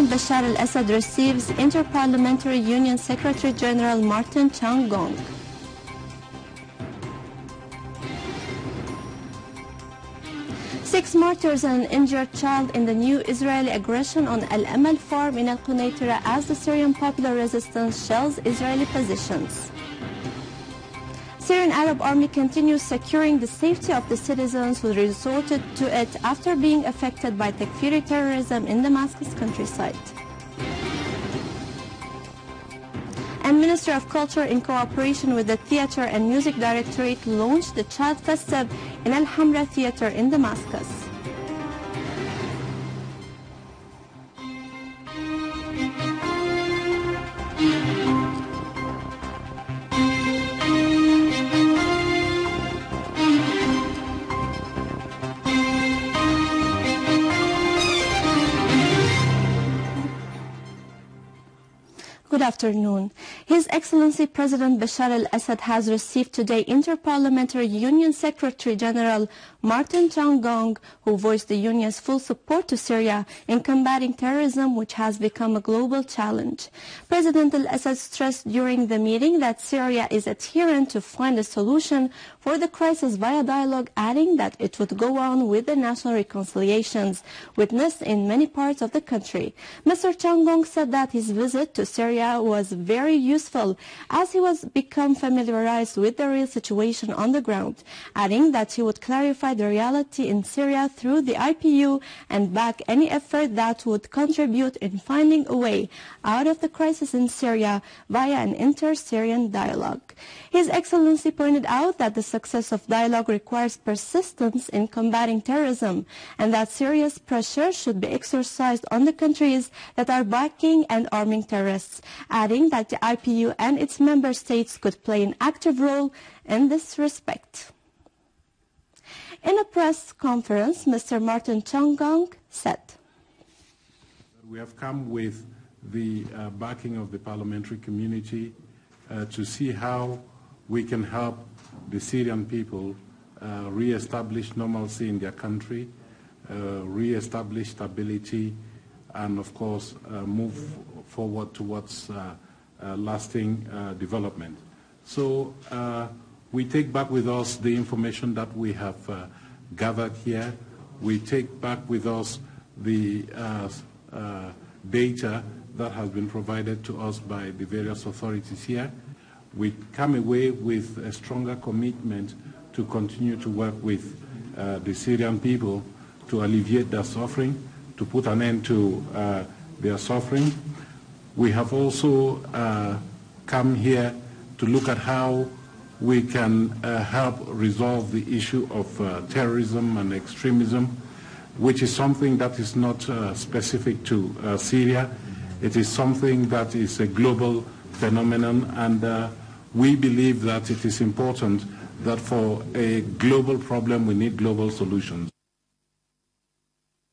President Bashar al-Assad receives Inter-Parliamentary Union Secretary General Martin Changong. Six martyrs and an injured child in the new Israeli aggression on Al-Amal farm in Quneitra as the Syrian Popular Resistance shells Israeli positions. Syrian Arab Army continues securing the safety of the citizens who resorted to it after being affected by Takfiri terrorism in Damascus countryside. And Ministry of Culture, in cooperation with the Theatre and Music Directorate, launched the Child Festive in Al-Hamra Theatre in Damascus. Good afternoon. His Excellency President Bashar al-Assad has received today Inter-Parliamentary Union Secretary General Martin Changong, who voiced the Union's full support to Syria in combating terrorism, which has become a global challenge. President al-Assad stressed during the meeting that Syria is adherent to find a solution for the crisis via dialogue, adding that it would go on with the national reconciliations witnessed in many parts of the country. Mr. Changong said that his visit to Syria was very useful as he was become familiarized with the real situation on the ground, adding that he would clarify the reality in Syria through the IPU and back any effort that would contribute in finding a way out of the crisis in Syria via an inter-Syrian dialogue. His Excellency pointed out that the success of dialogue requires persistence in combating terrorism and that serious pressure should be exercised on the countries that are backing and arming terrorists, adding that the IPU and its member states could play an active role in this respect. In a press conference, Mr. Martin Changong said, "We have come with the backing of the parliamentary community to see how we can help the Syrian people re-establish normalcy in their country, re-establish stability, and of course move forward towards lasting development." So we take back with us the information that we have gathered here. We take back with us the data that has been provided to us by the various authorities here. We come away with a stronger commitment to continue to work with the Syrian people to alleviate their suffering, to put an end to their suffering. We have also come here to look at how we can help resolve the issue of terrorism and extremism, which is something that is not specific to Syria. It is something that is a global phenomenon, and we believe that it is important that for a global problem we need global solutions.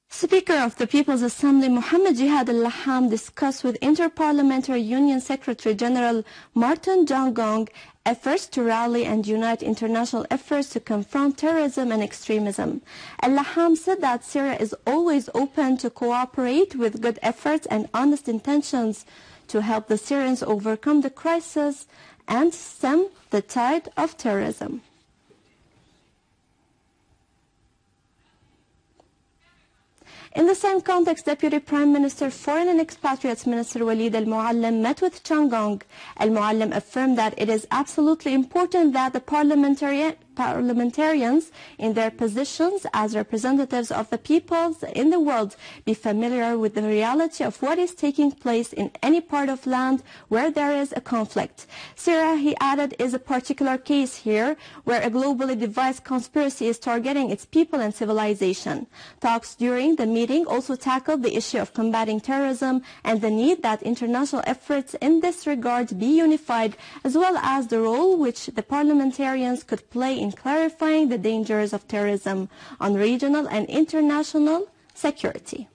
Speaker of the People's Assembly Mohammed Jihad al-Laham discussed with Inter-Parliamentary Union Secretary General Martin Changong efforts to rally and unite international efforts to confront terrorism and extremism. Al-Laham said that Syria is always open to cooperate with good efforts and honest intentions to help the Syrians overcome the crisis and stem the tide of terrorism. In the same context, Deputy Prime Minister, Foreign and Expatriates Minister Walid al-Muallim met with Changong. Al-Muallim affirmed that it is absolutely important that the parliamentarians in their positions as representatives of the peoples in the world be familiar with the reality of what is taking place in any part of land where there is a conflict. Syria, he added, is a particular case here where a globally devised conspiracy is targeting its people and civilization. Talks during the meeting also tackled the issue of combating terrorism and the need that international efforts in this regard be unified, as well as the role which the parliamentarians could play in clarifying the dangers of terrorism on regional and international security.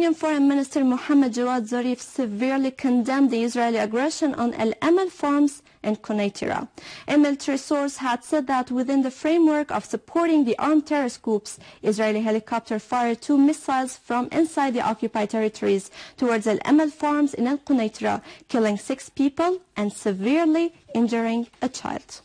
Jordanian Foreign Minister Mohammed Jawad Zarif severely condemned the Israeli aggression on Al-Amal farms in Quneitra. A military source had said that within the framework of supporting the armed terrorist groups, Israeli helicopter fired 2 missiles from inside the occupied territories towards Al-Amal farms in Quneitra, killing 6 people and severely injuring a child.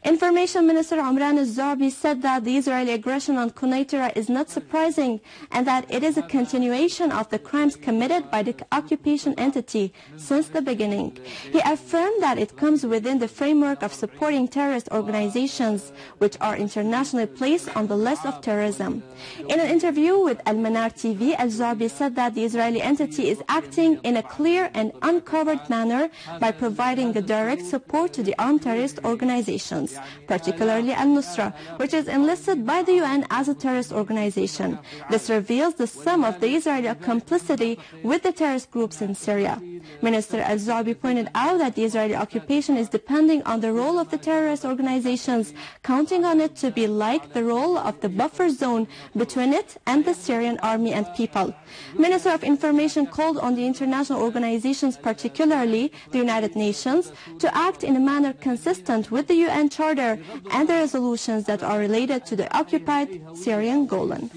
Information Minister Omran al-Zabi said that the Israeli aggression on Quneitra is not surprising and that it is a continuation of the crimes committed by the occupation entity since the beginning. He affirmed that it comes within the framework of supporting terrorist organizations, which are internationally placed on the list of terrorism. In an interview with Al-Manar TV, al-Zabi said that the Israeli entity is acting in a clear and uncovered manner by providing the direct support to the armed terrorist organizations, particularly al-Nusra, which is enlisted by the UN as a terrorist organization. This reveals the sum of the Israeli complicity with the terrorist groups in Syria. Minister al-Zabi pointed out that the Israeli occupation is depending on the role of the terrorist organizations, counting on it to be like the role of the buffer zone between it and the Syrian army and people. Minister of Information called on the international organizations, particularly the United Nations, to act in a manner consistent with the UN Charter and the resolutions that are related to the occupied Syrian Golan.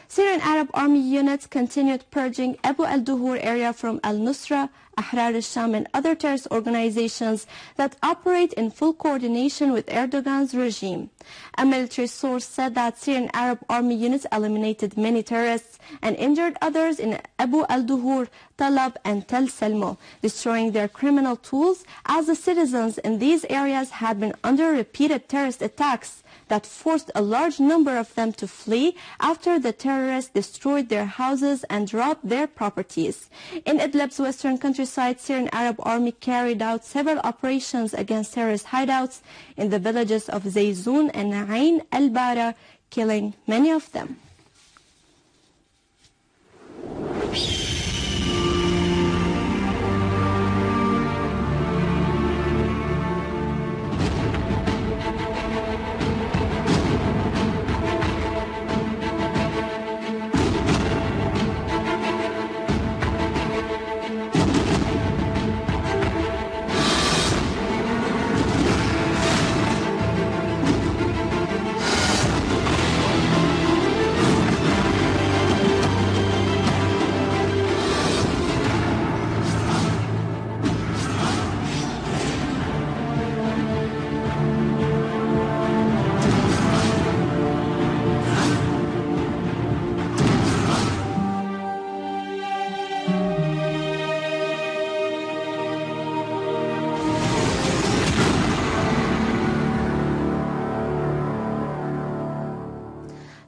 Syrian Arab Army units continued purging Abu al-Duhur area from al-Nusra, Ahrar al-Sham and other terrorist organizations that operate in full coordination with Erdogan's regime. A military source said that Syrian Arab Army units eliminated many terrorists and injured others in Abu al-Duhur, Talab and Tel Salmo, destroying their criminal tools as the citizens in these areas had been under repeated terrorist attacks that forced a large number of them to flee after the terrorists destroyed their houses and robbed their properties. In Idlib's western countryside, Syrian Arab Army carried out several operations against terrorist hideouts in the villages of Zayzoun and Ain al-Bara, killing many of them.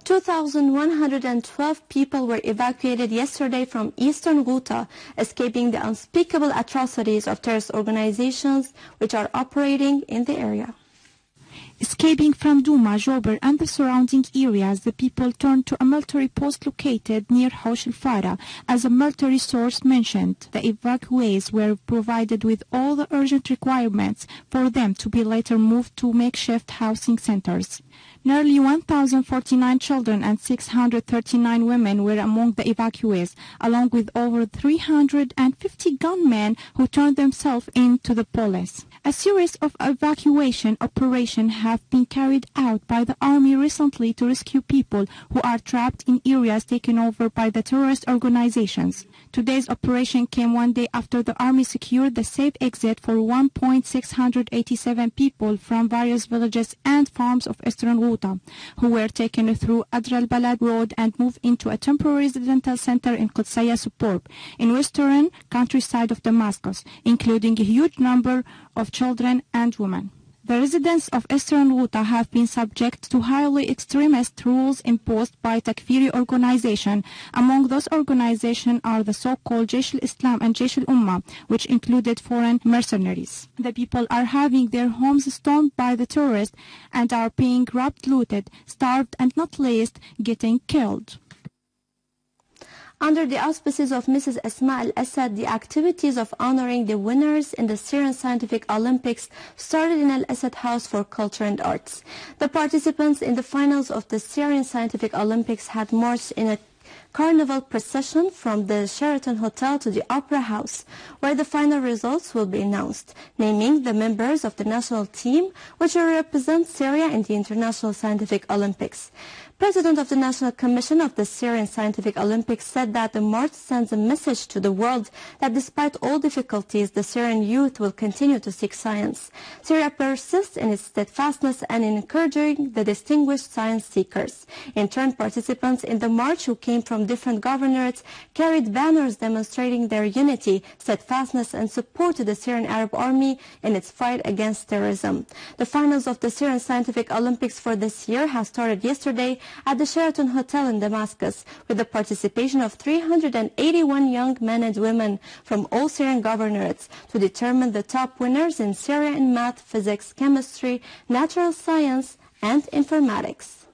2,112 people were evacuated yesterday from eastern Ghouta, escaping the unspeakable atrocities of terrorist organizations which are operating in the area. Escaping from Douma, Jober and the surrounding areas, the people turned to a military post located near Hosh al-Fara. As a military source mentioned, the evacuees were provided with all the urgent requirements for them to be later moved to makeshift housing centers. Nearly 1,049 children and 639 women were among the evacuees, along with over 350 gunmen who turned themselves in to the police. A series of evacuation operations have been carried out by the army recently to rescue people who are trapped in areas taken over by the terrorist organizations. Today's operation came one day after the army secured the safe exit for 1,687 people from various villages and farms of eastern Ghouta, who were taken through Adr al-Balad road and moved into a temporary residential center in Qudsaya Supurb, in western countryside of Damascus, including a huge number of children and women. The residents of eastern Ghouta have been subject to highly extremist rules imposed by Takfiri organization. Among those organizations are the so-called Jaish al-Islam and Jaish al-Ummah, which included foreign mercenaries. The people are having their homes stormed by the terrorists and are being robbed, looted, starved, and not least, getting killed. Under the auspices of Mrs. Asma al-Assad, the activities of honoring the winners in the Syrian Scientific Olympics started in Al-Assad House for Culture and Arts. The participants in the finals of the Syrian Scientific Olympics had marched in a carnival procession from the Sheraton Hotel to the Opera House, where the final results will be announced, naming the members of the national team which will represent Syria in the International Scientific Olympics. President of the National Commission of the Syrian Scientific Olympics said that the march sends a message to the world that despite all difficulties, the Syrian youth will continue to seek science. Syria persists in its steadfastness and in encouraging the distinguished science seekers. In turn, participants in the march who came from different governorates carried banners demonstrating their unity, steadfastness and support to the Syrian Arab Army in its fight against terrorism. The finals of the Syrian Scientific Olympics for this year have started yesterday at the Sheraton Hotel in Damascus, with the participation of 381 young men and women from all Syrian governorates to determine the top winners in Syria in math, physics, chemistry, natural science, and informatics.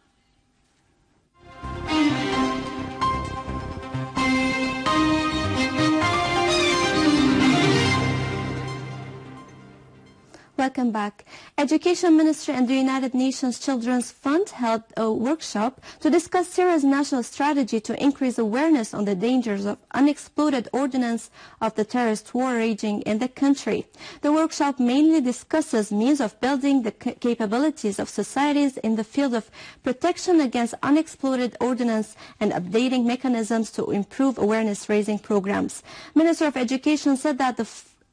Welcome back. Education Ministry and the United Nations Children's Fund held a workshop to discuss Syria's national strategy to increase awareness on the dangers of unexploded ordnance of the terrorist war raging in the country. The workshop mainly discusses means of building the capabilities of societies in the field of protection against unexploded ordnance and updating mechanisms to improve awareness-raising programs. Minister of Education said that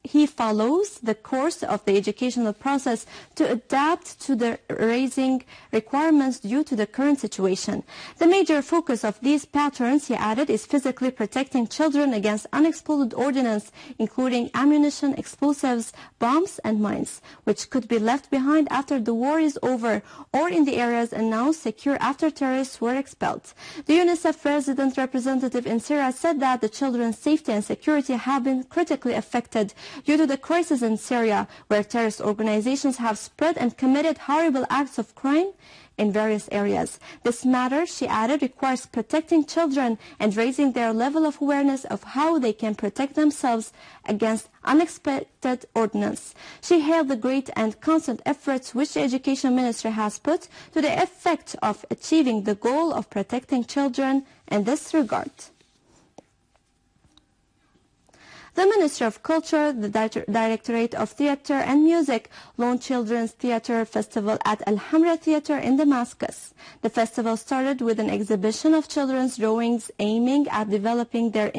he follows the course of the educational process to adapt to the raising requirements due to the current situation. The major focus of these patterns, he added, is physically protecting children against unexploded ordnance, including ammunition, explosives, bombs, and mines, which could be left behind after the war is over or in the areas announced secure after terrorists were expelled. The UNICEF resident representative in Syria said that the children's safety and security have been critically affected due to the crisis in Syria, where terrorist organizations have spread and committed horrible acts of crime in various areas. This matter, she added, requires protecting children and raising their level of awareness of how they can protect themselves against unexpected ordnance. She hailed the great and constant efforts which the Education Ministry has put to the effect of achieving the goal of protecting children in this regard. The Ministry of Culture, the Directorate of Theatre and Music, launched Children's Theatre Festival at Al-Hamra Theatre in Damascus. The festival started with an exhibition of children's drawings aiming at developing their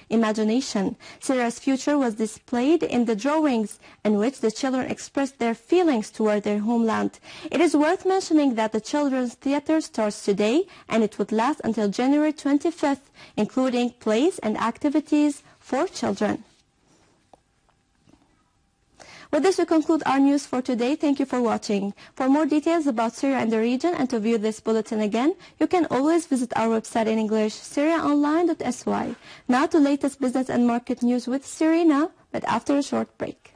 imagination. Syria's future was displayed in the drawings in which the children expressed their feelings toward their homeland. It is worth mentioning that the Children's Theatre starts today and it would last until January 25th, including plays and activities for children. With this, we conclude our news for today. Thank you for watching. For more details about Syria and the region and to view this bulletin again, you can always visit our website in English, syriaonline.sy. Now to latest business and market news with Serena, but after a short break.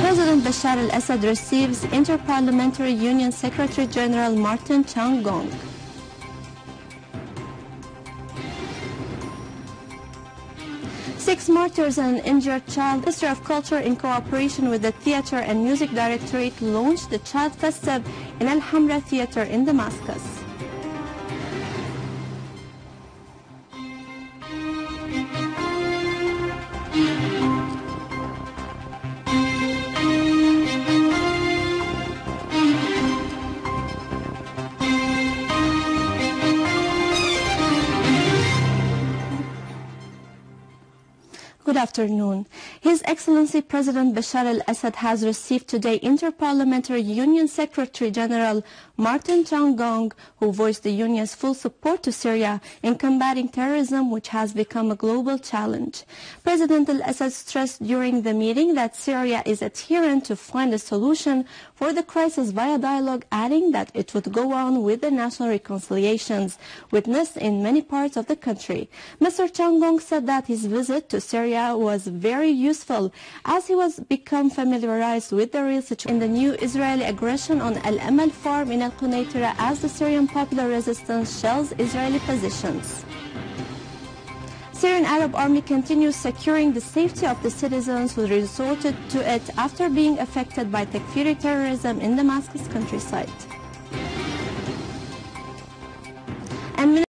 President Bashar al-Assad receives Inter-Parliamentary Union Secretary General Martin Changong. Six martyrs and an injured child. The Ministry of Culture, in cooperation with the Theatre and Music Directorate, launched the Child Festival in Al-Hamra Theatre in Damascus. Good afternoon. His Excellency President Bashar al-Assad has received today Inter-Parliamentary Union Secretary General Martin Changong, who voiced the Union's full support to Syria in combating terrorism, which has become a global challenge. President al-Assad stressed during the meeting that Syria is adherent to find a solution for the crisis via dialogue, adding that it would go on with the national reconciliations witnessed in many parts of the country. Mr. Changong said that his visit to Syria area was very useful as he was become familiarized with the real situation in the new Israeli aggression on Al-Amal farm in Quneitra as the Syrian Popular Resistance shells Israeli positions. Syrian Arab Army continues securing the safety of the citizens who resorted to it after being affected by Takfiri terrorism in Damascus countryside. And